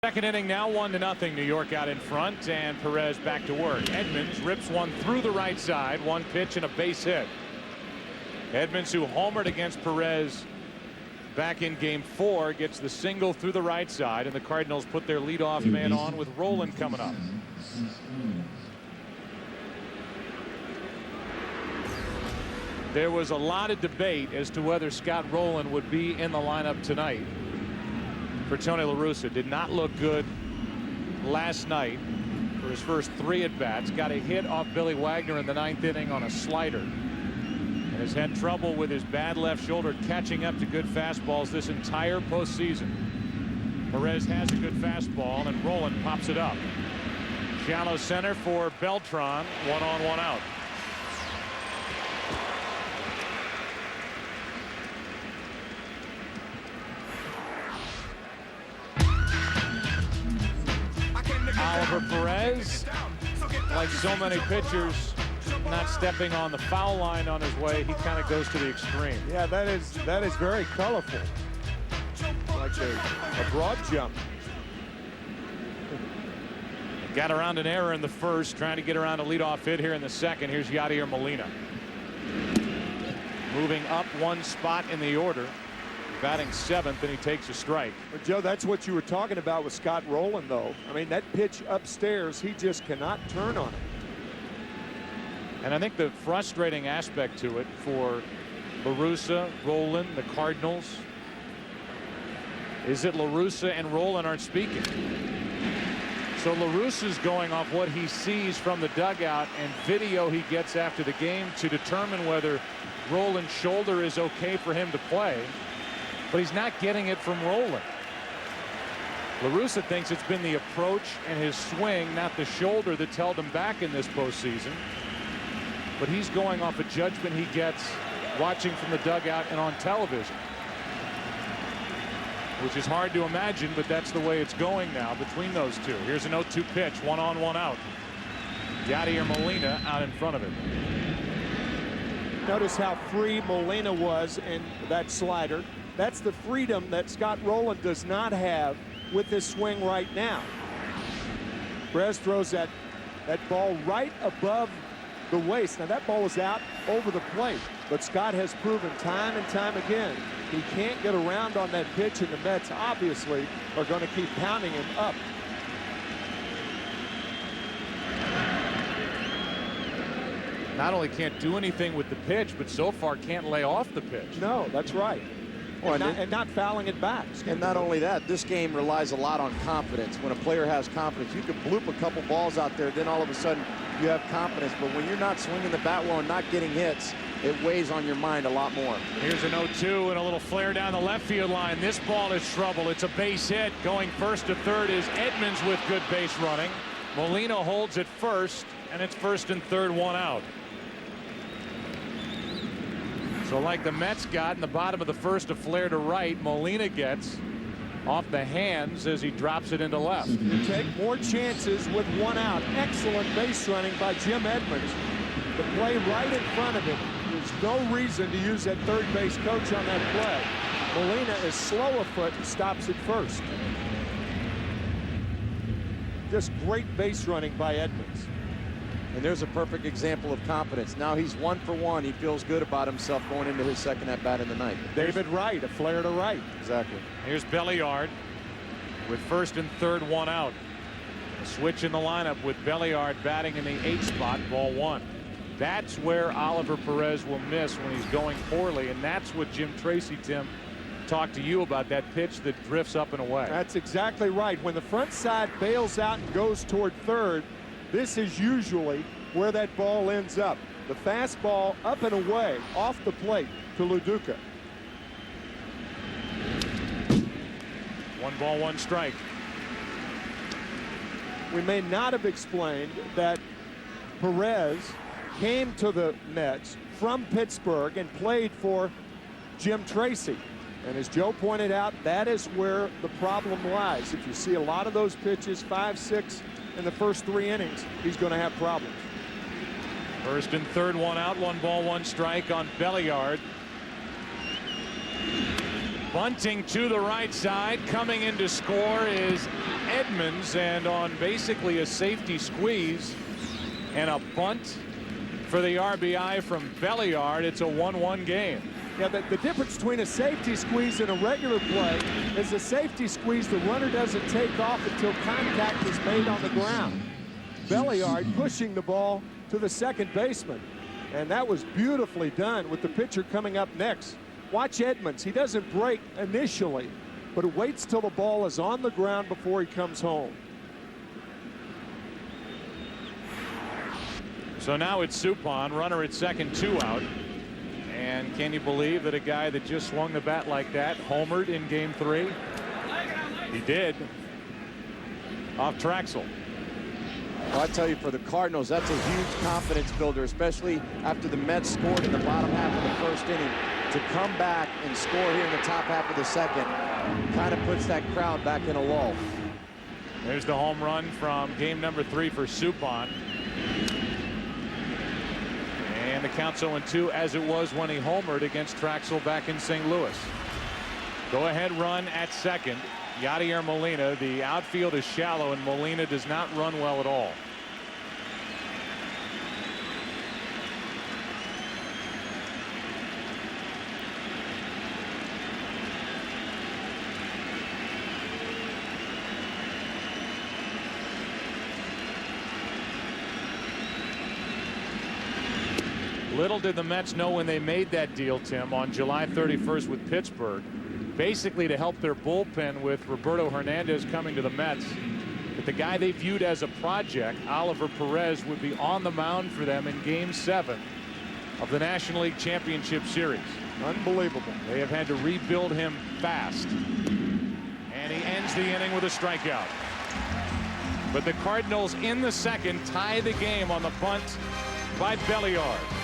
Second inning now, 1-0. New York out in front, and Perez back to work. Edmonds rips one through the right side. One pitch and a base hit. Edmonds, who homered against Perez back in Game 4, gets the single through the right side, and the Cardinals put their leadoff man on with Rolen coming up. There was a lot of debate as to whether Scott Rolen would be in the lineup tonight for Tony La Russa. Did not look good last night for his first 3 at-bats. Got a hit off Billy Wagner in the 9th inning on a slider, and has had trouble with his bad left shoulder catching up to good fastballs this entire postseason. Perez has a good fastball, and Rolen pops it up. Shallow center for Beltran. 1 on, 1 out. Oliver Perez, like so many pitchers, not stepping on the foul line on his way. He kind of goes to the extreme. Yeah, that is very colorful. Like a broad jump. Got around an error in the first, trying to get around a leadoff hit here in the second. Here's Yadier Molina. Moving up 1 spot in the order. Batting 7th, and he takes a strike. But Joe, that's what you were talking about with Scott Rolen, though. I mean, that pitch upstairs, he just cannot turn on it. And I think the frustrating aspect to it for La Russa, Rolen, the Cardinals, is that La Russa and Rolen aren't speaking. So La Russa's going off what he sees from the dugout and video he gets after the game to determine whether Rolen's shoulder is okay for him to play. But he's not getting it from Rolen. La Russa thinks it's been the approach and his swing, not the shoulder, that's held him back in this postseason. But he's going off a judgment he gets watching from the dugout and on television, which is hard to imagine, but that's the way it's going now between those two. Here's an 0-2 pitch, 1 on, 1 out. Yadier Molina out in front of it. Notice how free Molina was in that slider. That's the freedom that Scott Rolen does not have with this swing right now. Perez throws that ball right above the waist. Now that ball was out over the plate, but Scott has proven time and time again he can't get around on that pitch, and the Mets obviously are going to keep pounding him up. Not only can't do anything with the pitch, but so far can't lay off the pitch. No, that's right. And not fouling it back. And not only that, this game relies a lot on confidence. When a player has confidence, you can bloop a couple balls out there, then all of a sudden you have confidence. But when you're not swinging the bat well and not getting hits, it weighs on your mind a lot more. Here's an 0-2 and a little flare down the left field line. This ball is trouble. It's a base hit. Going first to third is Edmonds with good base running. Molina holds at first, and it's 1st and 3rd, 1 out. So like the Mets got in the bottom of the 1st, a flare to right, Molina gets off the hands as he drops it into left. You take more chances with 1 out. Excellent base running by Jim Edmonds. The play right in front of him. There's no reason to use that third base coach on that play. Molina is slow a foot and stops at first. Just great base running by Edmonds. And there's a perfect example of confidence. Now he's 1 for 1. He feels good about himself going into his 2nd at-bat in the night. David Wright, a flare to right. Exactly. Here's Belliard with 1st and 3rd, 1 out. A switch in the lineup with Belliard batting in the 8th spot, ball 1. That's where Oliver Perez will miss when he's going poorly, and that's what Jim Tracy, Tim, talked to you about, that pitch that drifts up and away. That's exactly right. When the front side bails out and goes toward third, this is usually where that ball ends up. The fastball up and away off the plate to Luduca. 1 ball, 1 strike. We may not have explained that Perez came to the Mets from Pittsburgh and played for Jim Tracy. And as Joe pointed out, that is where the problem lies. If you see a lot of those pitches, 5, 6 in the first 3 innings, he's going to have problems. 1st and 3rd, 1 out, 1 ball, 1 strike on Belliard. Bunting to the right side. Coming in to score is Edmonds, and on basically a safety squeeze and a bunt for the RBI from Belliard, it's a 1-1 game. Yeah, the difference between a safety squeeze and a regular play is a safety squeeze, the runner doesn't take off until contact is made on the ground. Belliard pushing the ball to the second baseman, and that was beautifully done with the pitcher coming up next. Watch Edmonds. He doesn't break initially, but waits till the ball is on the ground before he comes home. So now it's Suppan, runner at second, 2 out. And can you believe that a guy that just swung the bat like that homered in game 3? He did. Off Traxel. Well, I tell you, for the Cardinals, that's a huge confidence builder, especially after the Mets scored in the bottom half of the first inning. To come back and score here in the top half of the second kind of puts that crowd back in a lull. There's the home run from game number 3 for Suppan. And the count's 0-2 as it was when he homered against Traxel back in St. Louis. Go ahead run at second. Yadier Molina. The outfield is shallow and Molina does not run well at all. Little did the Mets know when they made that deal, Tim, on July 31st with Pittsburgh, basically to help their bullpen with Roberto Hernandez coming to the Mets, that the guy they viewed as a project, Oliver Perez, would be on the mound for them in Game 7 of the National League Championship Series. Unbelievable. They have had to rebuild him fast. And he ends the inning with a strikeout. But the Cardinals in the second tie the game on the bunt by Belliard.